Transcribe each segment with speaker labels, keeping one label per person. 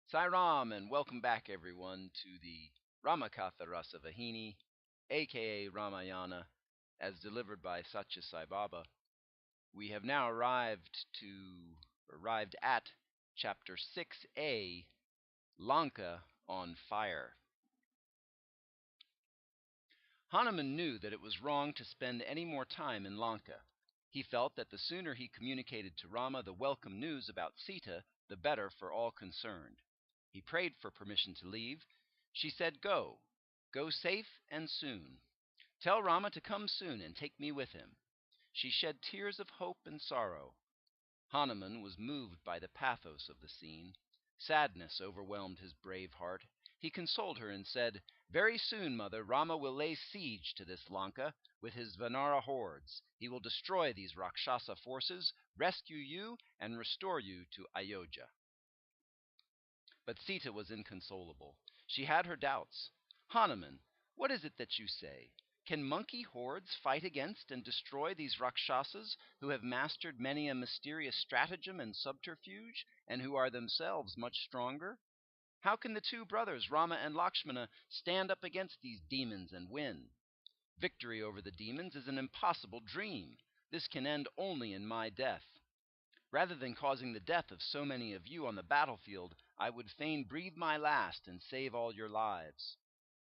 Speaker 1: Sai Ram, and welcome back, everyone, to the Ramakatha Rasavahini, aka Ramayana, as delivered by Satya Sai Baba. We have now arrived at chapter 6a, Lanka on Fire. Hanuman knew that it was wrong to spend any more time in Lanka. He felt that the sooner he communicated to Rama the welcome news about Sita, the better for all concerned. He prayed for permission to leave. She said, Go safe and soon. Tell Rama to come soon and take me with him. She shed tears of hope and sorrow. Hanuman was moved by the pathos of the scene. Sadness overwhelmed his brave heart. He consoled her and said, Very soon, mother, Rama will lay siege to this Lanka with his Vanara hordes. He will destroy these Rakshasa forces, rescue you, and restore you to Ayodhya. But Sita was inconsolable. She had her doubts. Hanuman, what is it that you say? Can monkey hordes fight against and destroy these Rakshasas who have mastered many a mysterious stratagem and subterfuge, and who are themselves much stronger? How can the two brothers, Rama and Lakshmana, stand up against these demons and win? Victory over the demons is an impossible dream. This can end only in my death. Rather than causing the death of so many of you on the battlefield, I would fain breathe my last and save all your lives.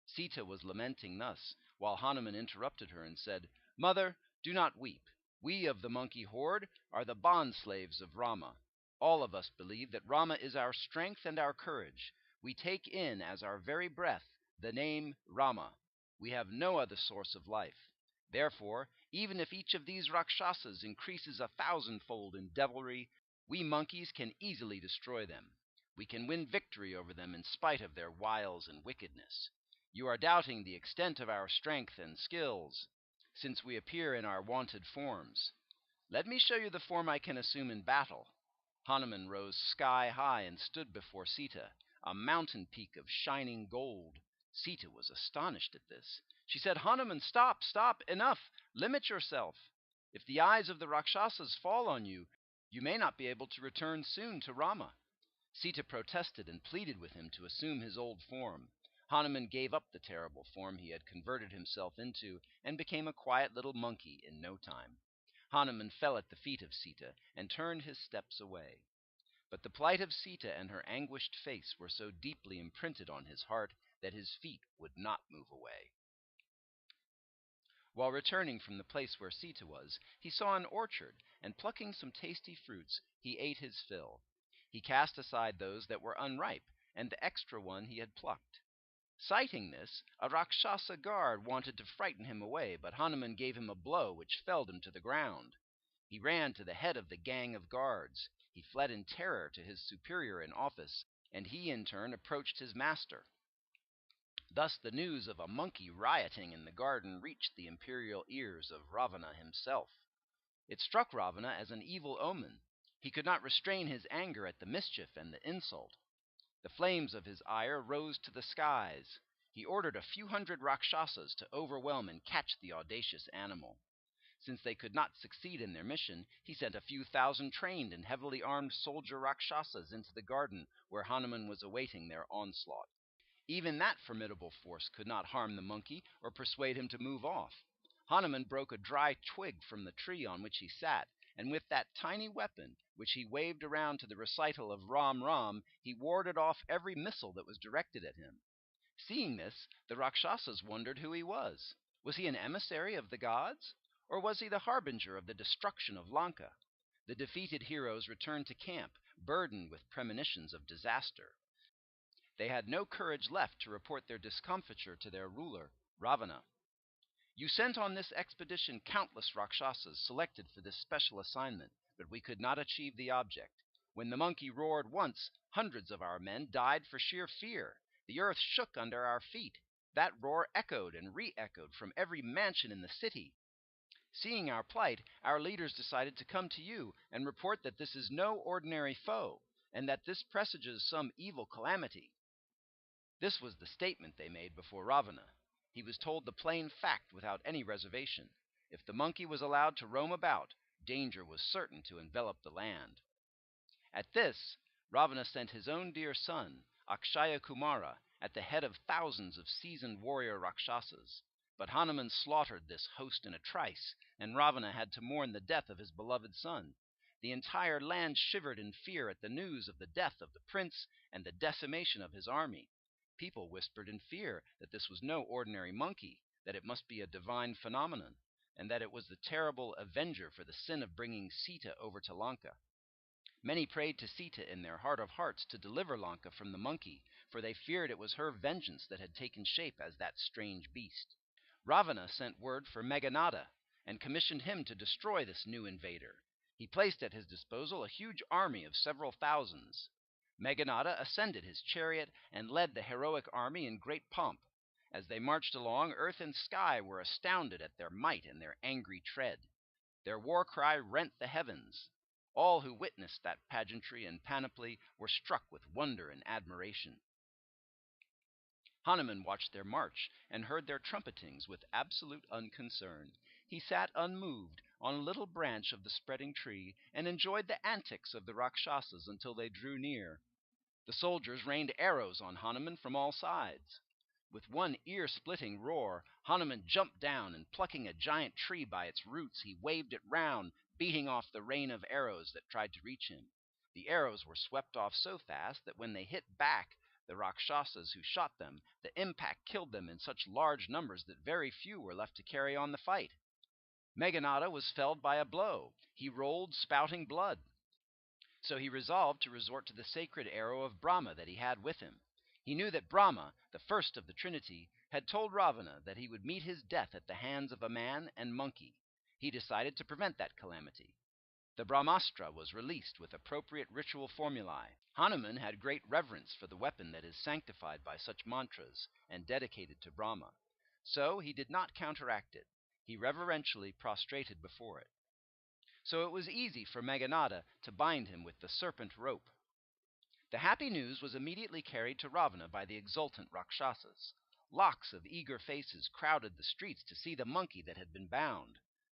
Speaker 1: Sita was lamenting thus, while Hanuman interrupted her and said, Mother, do not weep. We of the monkey horde are the bond slaves of Rama. All of us believe that Rama is our strength and our courage. We take in as our very breath the name Rama. We have no other source of life. Therefore, even if each of these Rakshasas increases 1,000-fold in devilry, we monkeys can easily destroy them. We can win victory over them in spite of their wiles and wickedness. You are doubting the extent of our strength and skills, since we appear in our wonted forms. Let me show you the form I can assume in battle. Hanuman rose sky high and stood before Sita, a mountain peak of shining gold. Sita was astonished at this. She said, Hanuman, stop, enough, limit yourself. If the eyes of the Rakshasas fall on you, you may not be able to return soon to Rama. Sita protested and pleaded with him to assume his old form. Hanuman gave up the terrible form he had converted himself into and became a quiet little monkey in no time. Hanuman fell at the feet of Sita and turned his steps away. But the plight of Sita and her anguished face were so deeply imprinted on his heart that his feet would not move away. While returning from the place where Sita was, he saw an orchard, and plucking some tasty fruits, he ate his fill. He cast aside those that were unripe, and the extra one he had plucked. Sighting this, a Rakshasa guard wanted to frighten him away, but Hanuman gave him a blow which felled him to the ground. He ran to the head of the gang of guards. He fled in terror to his superior in office, and he in turn approached his master. Thus the news of a monkey rioting in the garden reached the imperial ears of Ravana himself. It struck Ravana as an evil omen. He could not restrain his anger at the mischief and the insult. The flames of his ire rose to the skies. He ordered a few hundred Rakshasas to overwhelm and catch the audacious animal. Since they could not succeed in their mission, he sent a few thousand trained and heavily armed soldier Rakshasas into the garden where Hanuman was awaiting their onslaught. Even that formidable force could not harm the monkey or persuade him to move off. Hanuman broke a dry twig from the tree on which he sat, and with that tiny weapon, which he waved around to the recital of Ram Ram, he warded off every missile that was directed at him. Seeing this, the Rakshasas wondered who he was. Was he an emissary of the gods? Or was he the harbinger of the destruction of Lanka? The defeated heroes returned to camp, burdened with premonitions of disaster. They had no courage left to report their discomfiture to their ruler, Ravana. You sent on this expedition countless Rakshasas selected for this special assignment, but we could not achieve the object. When the monkey roared once, hundreds of our men died for sheer fear. The earth shook under our feet. That roar echoed and re-echoed from every mansion in the city. Seeing our plight, our leaders decided to come to you and report that this is no ordinary foe, and that this presages some evil calamity. This was the statement they made before Ravana. He was told the plain fact without any reservation. If the monkey was allowed to roam about, danger was certain to envelop the land. At this, Ravana sent his own dear son, Akshaya Kumara, at the head of thousands of seasoned warrior Rakshasas. But Hanuman slaughtered this host in a trice, and Ravana had to mourn the death of his beloved son. The entire land shivered in fear at the news of the death of the prince and the decimation of his army. People whispered in fear that this was no ordinary monkey, that it must be a divine phenomenon, and that it was the terrible avenger for the sin of bringing Sita over to Lanka. Many prayed to Sita in their heart of hearts to deliver Lanka from the monkey, for they feared it was her vengeance that had taken shape as that strange beast. Ravana sent word for Meghanada, and commissioned him to destroy this new invader. He placed at his disposal a huge army of several thousands. Meghanada ascended his chariot and led the heroic army in great pomp. As they marched along, earth and sky were astounded at their might and their angry tread. Their war cry rent the heavens. All who witnessed that pageantry and panoply were struck with wonder and admiration. Hanuman watched their march and heard their trumpetings with absolute unconcern. He sat unmoved on a little branch of the spreading tree and enjoyed the antics of the Rakshasas until they drew near. The soldiers rained arrows on Hanuman from all sides. With one ear-splitting roar, Hanuman jumped down, and plucking a giant tree by its roots, he waved it round, beating off the rain of arrows that tried to reach him. The arrows were swept off so fast that when they hit back the Rakshasas who shot them, the impact killed them in such large numbers that very few were left to carry on the fight. Meghanada was felled by a blow. He rolled, spouting blood. So he resolved to resort to the sacred arrow of Brahma that he had with him. He knew that Brahma, the first of the Trinity, had told Ravana that he would meet his death at the hands of a man and monkey. He decided to prevent that calamity. The Brahmastra was released with appropriate ritual formulae. Hanuman had great reverence for the weapon that is sanctified by such mantras and dedicated to Brahma. So he did not counteract it. He reverentially prostrated before it. So it was easy for Meghanada to bind him with the serpent rope. The happy news was immediately carried to Ravana by the exultant Rakshasas. Locks of eager faces crowded the streets to see the monkey that had been bound.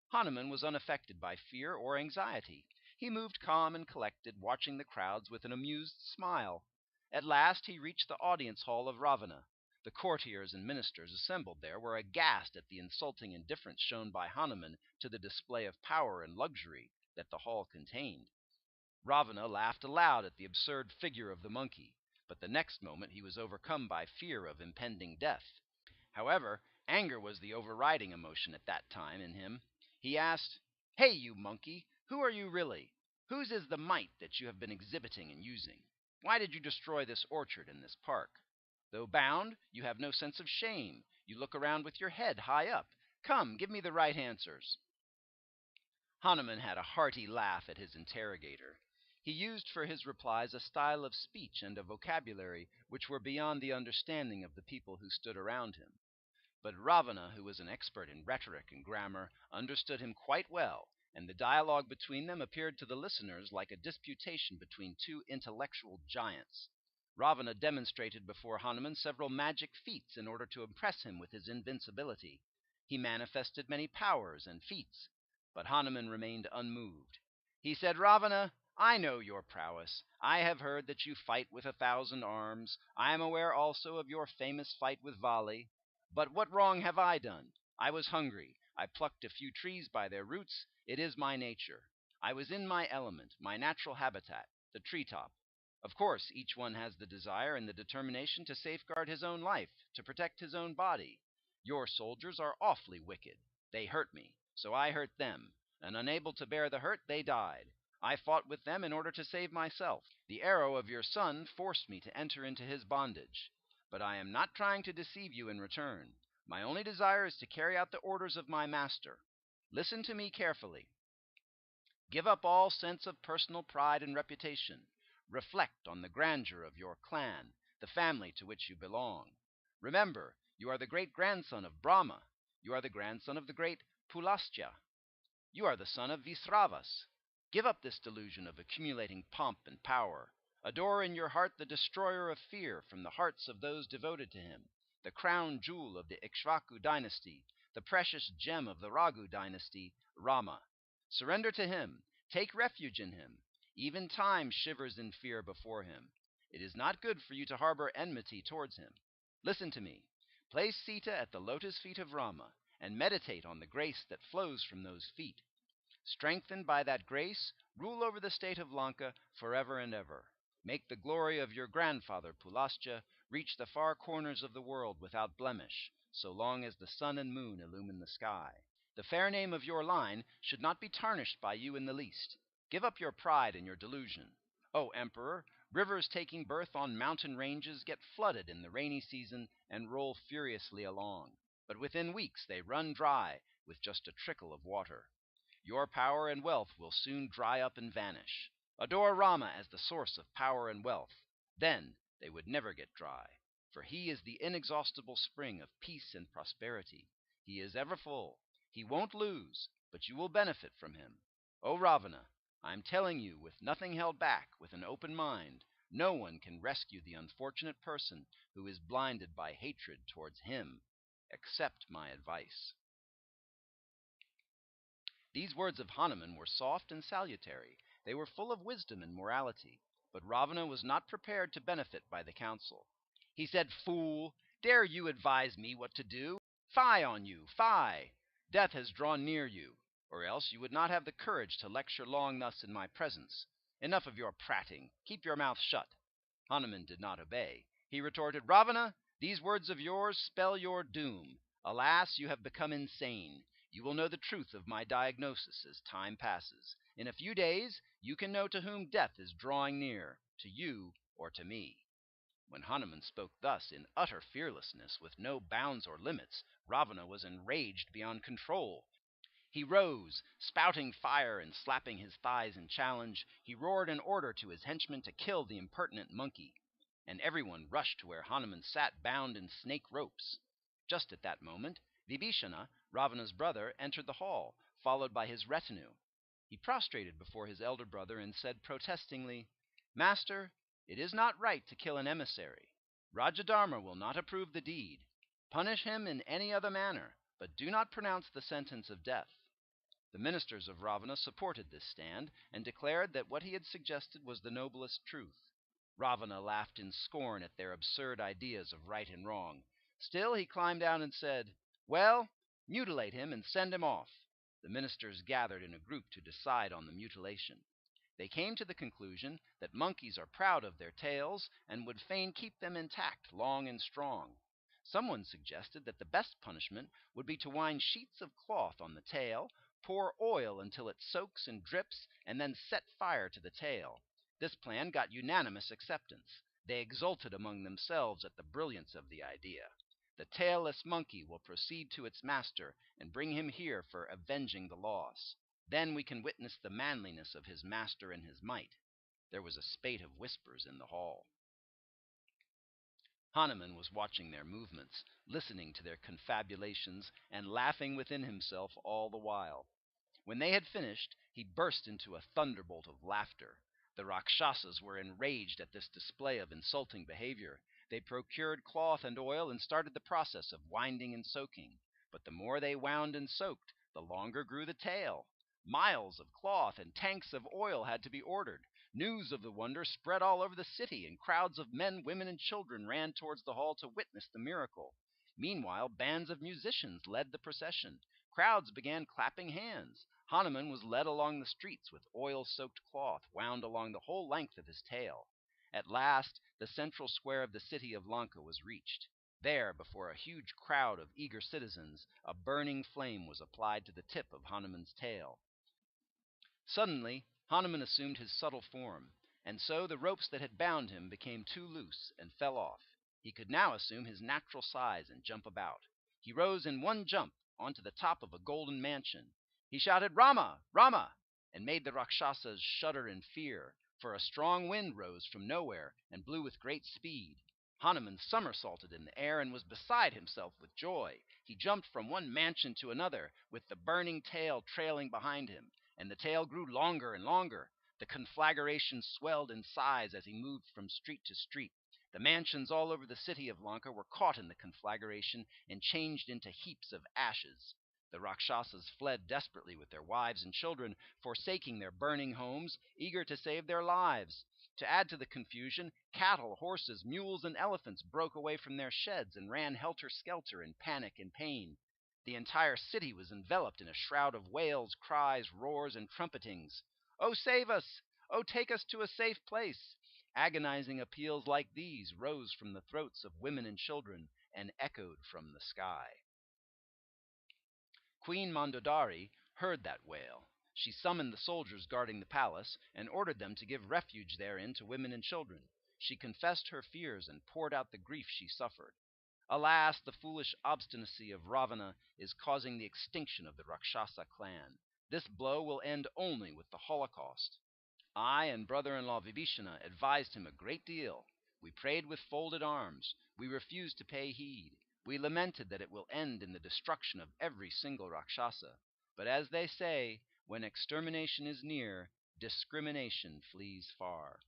Speaker 1: Hanuman was unaffected by fear or anxiety. He moved calm and collected, watching the crowds with an amused smile. At last he reached the audience hall of Ravana. The courtiers and ministers assembled there were aghast at the insulting indifference shown by Hanuman to the display of power and luxury that the hall contained. Ravana laughed aloud at the absurd figure of the monkey, but the next moment he was overcome by fear of impending death. However, anger was the overriding emotion at that time in him. He asked, "Hey, you monkey, who are you really? Whose is the might that you have been exhibiting and using? Why did you destroy this orchard and this park? Though bound, you have no sense of shame. You look around with your head high up. Come, give me the right answers." Hanuman had a hearty laugh at his interrogator. He used for his replies a style of speech and a vocabulary which were beyond the understanding of the people who stood around him. But Ravana, who was an expert in rhetoric and grammar, understood him quite well, and the dialogue between them appeared to the listeners like a disputation between two intellectual giants. Ravana demonstrated before Hanuman several magic feats in order to impress him with his invincibility. He manifested many powers and feats, but Hanuman remained unmoved. He said, "Ravana, I know your prowess. I have heard that you fight with 1,000 arms. I am aware also of your famous fight with Vali. But what wrong have I done? I was hungry. I plucked a few trees by their roots. It is my nature. I was in my element, my natural habitat, the treetop. Of course, each one has the desire and the determination to safeguard his own life, to protect his own body. Your soldiers are awfully wicked. They hurt me, so I hurt them, and unable to bear the hurt, they died. I fought with them in order to save myself. The arrow of your son forced me to enter into his bondage. But I am not trying to deceive you in return. My only desire is to carry out the orders of my master. Listen to me carefully. Give up all sense of personal pride and reputation. Reflect on the grandeur of your clan, the family to which you belong. Remember, you are the great-grandson of Brahma. You are the grandson of the great Pulastya. You are the son of Visravas. Give up this delusion of accumulating pomp and power. Adore in your heart the destroyer of fear from the hearts of those devoted to him, the crown jewel of the Ikshvaku dynasty, the precious gem of the Raghu dynasty, Rama. Surrender to him. Take refuge in him. Even time shivers in fear before him. It is not good for you to harbor enmity towards him. Listen to me. Place Sita at the lotus feet of Rama, and meditate on the grace that flows from those feet. Strengthened by that grace, rule over the state of Lanka forever and ever. Make the glory of your grandfather Pulascha reach the far corners of the world without blemish, so long as the sun and moon illumine the sky. The fair name of your line should not be tarnished by you in the least. Give up your pride and your delusion. O Emperor, rivers taking birth on mountain ranges get flooded in the rainy season and roll furiously along, but within weeks they run dry with just a trickle of water. Your power and wealth will soon dry up and vanish. Adore Rama as the source of power and wealth. Then they would never get dry, for he is the inexhaustible spring of peace and prosperity. He is ever full. He won't lose, but you will benefit from him. O Ravana, I am telling you with nothing held back, with an open mind, no one can rescue the unfortunate person who is blinded by hatred towards him. Accept my advice. These words of Hanuman were soft and salutary. They were full of wisdom and morality, but Ravana was not prepared to benefit by the counsel. He said, "Fool, dare you advise me what to do? Fie on you, fie! Death has drawn near you, or else you would not have the courage to lecture long thus in my presence. Enough of your prating. Keep your mouth shut." Hanuman did not obey. He retorted, "Ravana, these words of yours spell your doom. Alas, you have become insane. You will know the truth of my diagnosis as time passes. In a few days you can know to whom death is drawing near, to you or to me." When Hanuman spoke thus in utter fearlessness, with no bounds or limits, Ravana was enraged beyond control. He rose, spouting fire and slapping his thighs in challenge. He roared an order to his henchmen to kill the impertinent monkey, and everyone rushed to where Hanuman sat bound in snake ropes. Just at that moment, Vibhishana, Ravana's brother, entered the hall, followed by his retinue. He prostrated before his elder brother and said protestingly, "Master, it is not right to kill an emissary. Rajadharma will not approve the deed. Punish him in any other manner, but do not pronounce the sentence of death." The ministers of Ravana supported this stand, and declared that what he had suggested was the noblest truth. Ravana laughed in scorn at their absurd ideas of right and wrong. Still he climbed down and said, "Well, mutilate him and send him off." The ministers gathered in a group to decide on the mutilation. They came to the conclusion that monkeys are proud of their tails and would fain keep them intact, long and strong. Someone suggested that the best punishment would be to wind sheets of cloth on the tail, pour oil until it soaks and drips, and then set fire to the tail. This plan got unanimous acceptance. They exulted among themselves at the brilliance of the idea. The tailless monkey will proceed to its master and bring him here for avenging the loss. Then we can witness the manliness of his master and his might. There was a spate of whispers in the hall. Hanuman was watching their movements, listening to their confabulations, and laughing within himself all the while. When they had finished, he burst into a thunderbolt of laughter. The Rakshasas were enraged at this display of insulting behavior. They procured cloth and oil and started the process of winding and soaking. But the more they wound and soaked, the longer grew the tail. Miles of cloth and tanks of oil had to be ordered. News of the wonder spread all over the city, and crowds of men, women, and children ran towards the hall to witness the miracle. Meanwhile, bands of musicians led the procession. Crowds began clapping hands. Hanuman was led along the streets with oil-soaked cloth wound along the whole length of his tail. At last, the central square of the city of Lanka was reached. There, before a huge crowd of eager citizens, a burning flame was applied to the tip of Hanuman's tail. Suddenly, Hanuman assumed his subtle form, and so the ropes that had bound him became too loose and fell off. He could now assume his natural size and jump about. He rose in one jump onto the top of a golden mansion. He shouted, "Rama! Rama!" and made the Rakshasas shudder in fear, for a strong wind rose from nowhere and blew with great speed. Hanuman somersaulted in the air and was beside himself with joy. He jumped from one mansion to another, with the burning tail trailing behind him, and the tail grew longer and longer. The conflagration swelled in size as he moved from street to street. The mansions all over the city of Lanka were caught in the conflagration and changed into heaps of ashes. The Rakshasas fled desperately with their wives and children, forsaking their burning homes, eager to save their lives. To add to the confusion, cattle, horses, mules, and elephants broke away from their sheds and ran helter-skelter in panic and pain. The entire city was enveloped in a shroud of wails, cries, roars, and trumpetings. "Oh, save us! Oh, take us to a safe place!" Agonizing appeals like these rose from the throats of women and children and echoed from the sky. Queen Mandodari heard that wail. She summoned the soldiers guarding the palace and ordered them to give refuge therein to women and children. She confessed her fears and poured out the grief she suffered. Alas, the foolish obstinacy of Ravana is causing the extinction of the Rakshasa clan. This blow will end only with the Holocaust. I and brother-in-law Vibhishana advised him a great deal. We prayed with folded arms. We refused to pay heed. We lamented that it will end in the destruction of every single Rakshasa. But as they say, when extermination is near, discrimination flees far.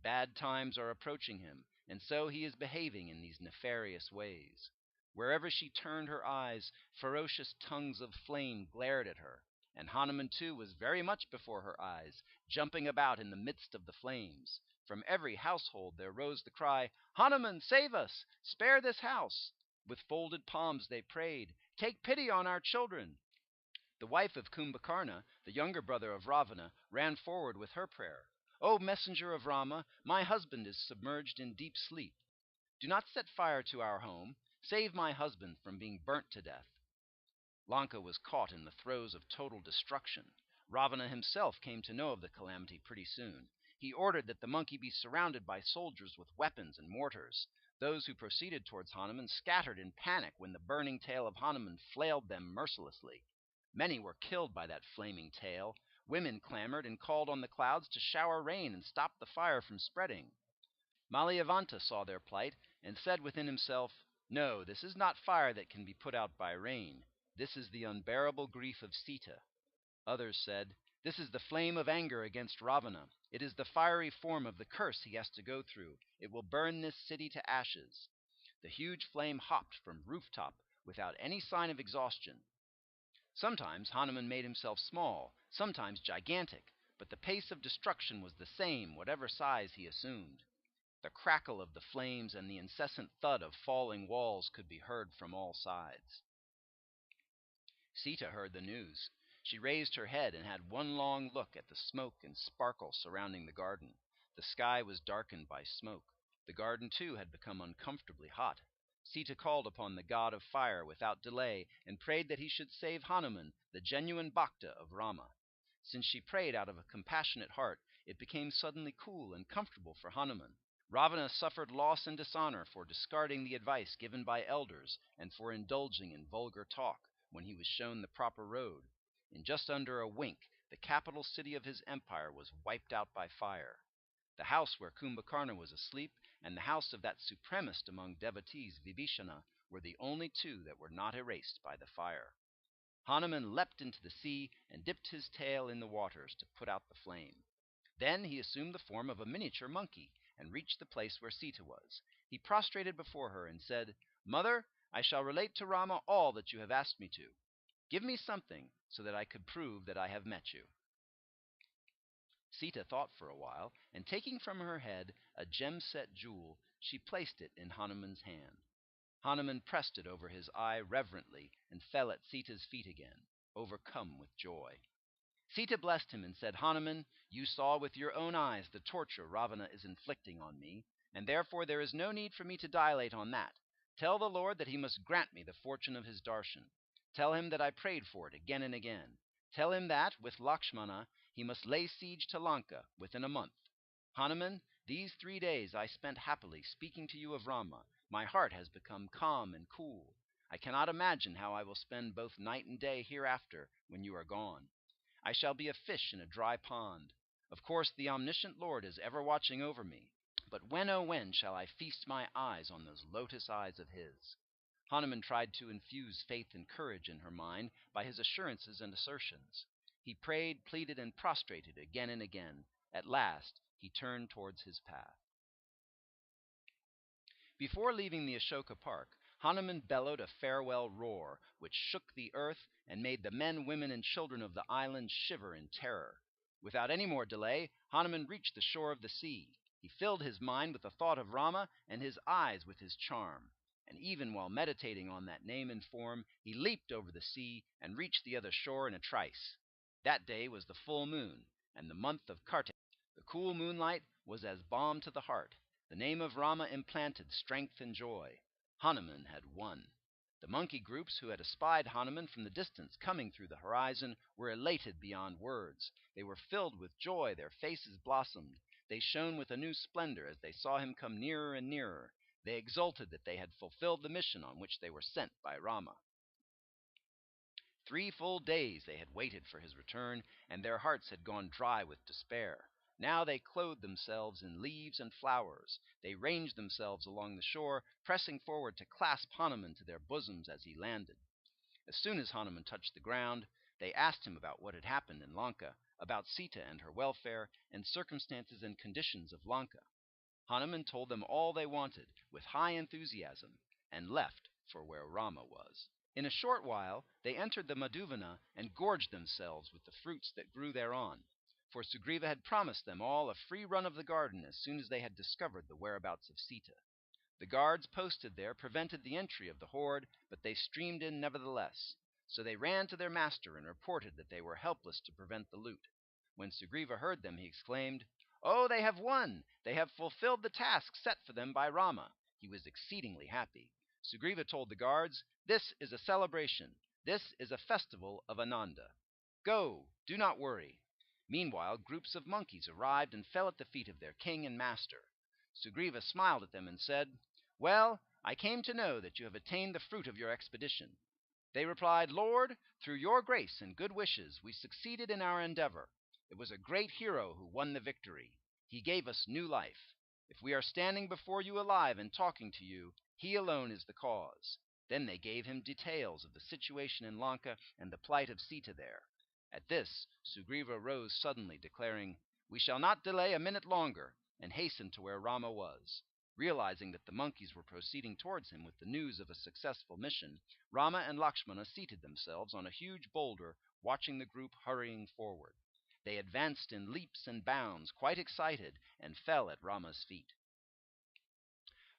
Speaker 1: Bad times are approaching him, and so he is behaving in these nefarious ways. Wherever she turned her eyes, ferocious tongues of flame glared at her, and Hanuman too was very much before her eyes, jumping about in the midst of the flames. From every household there rose the cry, "Hanuman, save us! Spare this house!" With folded palms they prayed, "Take pity on our children!" The wife of Kumbhakarna, the younger brother of Ravana, ran forward with her prayer. "O messenger of Rama, my husband is submerged in deep sleep. Do not set fire to our home. Save my husband from being burnt to death." Lanka was caught in the throes of total destruction. Ravana himself came to know of the calamity pretty soon. He ordered that the monkey be surrounded by soldiers with weapons and mortars. Those who proceeded towards Hanuman scattered in panic when the burning tail of Hanuman flailed them mercilessly. Many were killed by that flaming tail. Women clamored and called on the clouds to shower rain and stop the fire from spreading. Malayavanta saw their plight and said within himself, "No, this is not fire that can be put out by rain. This is the unbearable grief of Sita." Others said, "This is the flame of anger against Ravana. It is the fiery form of the curse he has to go through. It will burn this city to ashes." The huge flame hopped from rooftop without any sign of exhaustion. Sometimes Hanuman made himself small, sometimes gigantic, but the pace of destruction was the same whatever size he assumed. The crackle of the flames and the incessant thud of falling walls could be heard from all sides. Sita heard the news. She raised her head and had one long look at the smoke and sparkle surrounding the garden. The sky was darkened by smoke. The garden, too, had become uncomfortably hot. Sita called upon the god of fire without delay and prayed that he should save Hanuman, the genuine Bhakta of Rama. Since she prayed out of a compassionate heart, it became suddenly cool and comfortable for Hanuman. Ravana suffered loss and dishonor for discarding the advice given by elders and for indulging in vulgar talk when he was shown the proper road. In just under a wink, the capital city of his empire was wiped out by fire. The house where Kumbhakarna was asleep and the house of that supremest among devotees, Vibhishana, were the only two that were not erased by the fire. Hanuman leapt into the sea and dipped his tail in the waters to put out the flame. Then he assumed the form of a miniature monkey and reached the place where Sita was. He prostrated before her and said, "Mother, I shall relate to Rama all that you have asked me to. Give me something so that I could prove that I have met you." Sita thought for a while, and taking from her head a gem-set jewel, she placed it in Hanuman's hand. Hanuman pressed it over his eye reverently and fell at Sita's feet again, overcome with joy. Sita blessed him and said, "Hanuman, you saw with your own eyes the torture Ravana is inflicting on me, and therefore there is no need for me to dilate on that. Tell the Lord that he must grant me the fortune of his darshan. Tell him that I prayed for it again and again. Tell him that, with Lakshmana, he must lay siege to Lanka within a month. Hanuman, these 3 days I spent happily speaking to you of Rama. My heart has become calm and cool. I cannot imagine how I will spend both night and day hereafter when you are gone. I shall be a fish in a dry pond. Of course the omniscient Lord is ever watching over me, but when, oh when, shall I feast my eyes on those lotus eyes of his?" Hanuman tried to infuse faith and courage in her mind by his assurances and assertions. He prayed, pleaded, and prostrated again and again. At last he turned towards his path. Before leaving the Ashoka Park, Hanuman bellowed a farewell roar, which shook the earth and made the men, women, and children of the island shiver in terror. Without any more delay, Hanuman reached the shore of the sea. He filled his mind with the thought of Rama and his eyes with his charm. And even while meditating on that name and form, he leaped over the sea and reached the other shore in a trice. That day was the full moon, and the month of Kartik. The cool moonlight was as balm to the heart. The name of Rama implanted strength and joy. Hanuman had won. The monkey groups who had espied Hanuman from the distance coming through the horizon were elated beyond words. They were filled with joy, their faces blossomed. They shone with a new splendor as they saw him come nearer and nearer. They exulted that they had fulfilled the mission on which they were sent by Rama. 3 full days they had waited for his return, and their hearts had gone dry with despair. Now they clothed themselves in leaves and flowers. They ranged themselves along the shore, pressing forward to clasp Hanuman to their bosoms as he landed. As soon as Hanuman touched the ground, they asked him about what had happened in Lanka, about Sita and her welfare, and circumstances and conditions of Lanka. Hanuman told them all they wanted, with high enthusiasm, and left for where Rama was. In a short while they entered the Madhuvana and gorged themselves with the fruits that grew thereon, for Sugriva had promised them all a free run of the garden as soon as they had discovered the whereabouts of Sita. The guards posted there prevented the entry of the horde, but they streamed in nevertheless. So they ran to their master and reported that they were helpless to prevent the loot. When Sugriva heard them, he exclaimed, "Oh, they have won! They have fulfilled the task set for them by Rama." He was exceedingly happy. Sugriva told the guards, "This is a celebration. This is a festival of Ananda. Go, do not worry." Meanwhile, groups of monkeys arrived and fell at the feet of their king and master. Sugriva smiled at them and said, "Well, I came to know that you have attained the fruit of your expedition." They replied, "Lord, through your grace and good wishes we succeeded in our endeavor. It was a great hero who won the victory. He gave us new life. If we are standing before you alive and talking to you, he alone is the cause." Then they gave him details of the situation in Lanka and the plight of Sita there. At this, Sugriva rose suddenly, declaring, "We shall not delay a minute longer," and hastened to where Rama was. Realizing that the monkeys were proceeding towards him with the news of a successful mission, Rama and Lakshmana seated themselves on a huge boulder, watching the group hurrying forward. They advanced in leaps and bounds, quite excited, and fell at Rama's feet.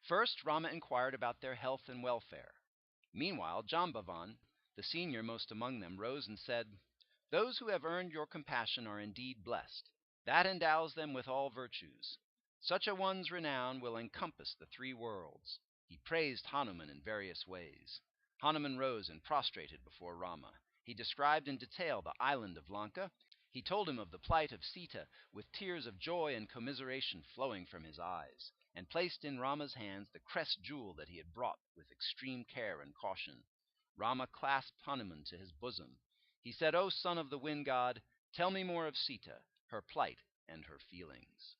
Speaker 1: First, Rama inquired about their health and welfare. Meanwhile, Jambavan, the senior most among them, rose and said, "Those who have earned your compassion are indeed blessed. That endows them with all virtues. Such a one's renown will encompass the 3 worlds." He praised Hanuman in various ways. Hanuman rose and prostrated before Rama. He described in detail the island of Lanka. He told him of the plight of Sita, with tears of joy and commiseration flowing from his eyes, and placed in Rama's hands the crest jewel that he had brought with extreme care and caution. Rama clasped Hanuman to his bosom. He said, "O son of the wind god, tell me more of Sita, her plight, and her feelings."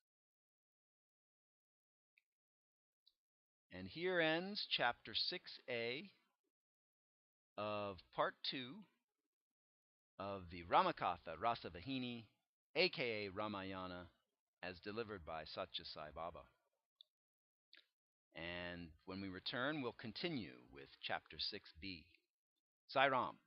Speaker 1: And here ends Chapter 6a of Part 2 of the Ramakatha Rasavahini, aka Ramayana, as delivered by Satya Sai Baba. And when we return, we'll continue with Chapter 6b. Sai Ram.